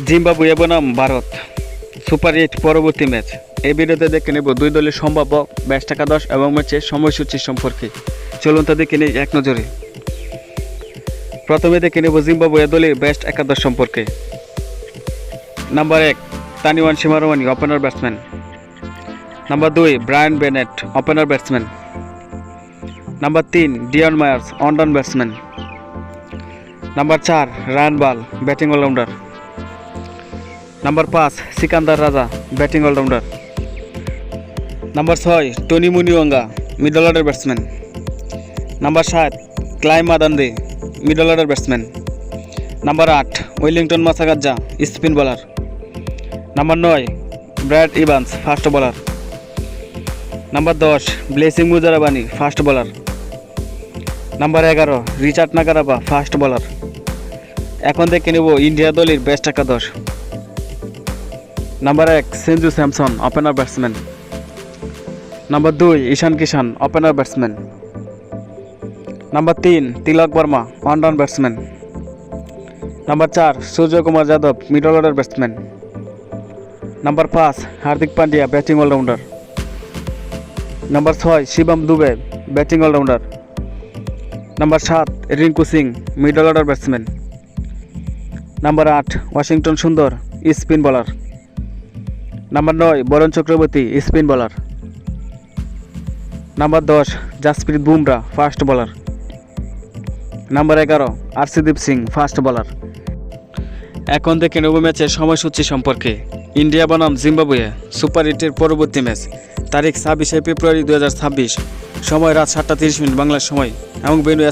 Zimbabwe বনাম Bharat super 8 পরবর্তী match. এই ভিডিওতে দেখে নেব দুই দলের সম্ভাব্য ব্যাচ একাদশ এবং ম্যাচের সময়সূচি সম্পর্কে। চলুন তা দেখে নেই এক নজরে। প্রথমে দেখে নেব জিম্বাবুয়ে দলের ব্যাচ একাদশ সম্পর্কে। নাম্বার 1 তানিওয়ান শিমারওয়ানি, opener batsman. Number 2 Brian Bennett, opener batsman. Number 3 Dion Myers, one down batsman. Number 4 Ryan Burl, batting allrounder. Number 5 Sikandar Raza, batting allrounder. Number 6 Tony Munyonga, middle order batsman. Number 7 Clive Madande, middle order batsman. Number 8 Wellington Masakadza, spin bowler. Number 9 Brad Evans, fast bowler. Number 10 Blessing Muzarabani, fast bowler. Number 11 Richard নাগারাবা, fast bowler. এখন দেখে নেব India দলের best একাদশ। Number 1 Sanju Samson, opener batsman. Number 2 Ishan Kishan, opener batsman. Number 3 Tilak Varma, one down batsman. Number 4 Suryakumar Yadav, middle order batsman. Number 5 Hardik Pandya, batting allrounder. Number 6 Shivam Dube, batting allrounder. Number 7 Rinku Singh, middle order batsman. Number 8 Washington Sundar, spin bowler. Number 9 Varun Chakravarthy, spin bowler. Number 10 Jasprit Bumrah, fast bowler. Number 11 Arshdeep Singh, fast bowler. এখন দেখে নেব ম্যাচের সময়সূচি সম্পর্কে। India বনাম Zimbabwe super 8 পরবর্তী match, তারিখ 26 ফেব্রুয়ারি 2026, সময় রাত 7:30 বাংলার সময় এবং বেনু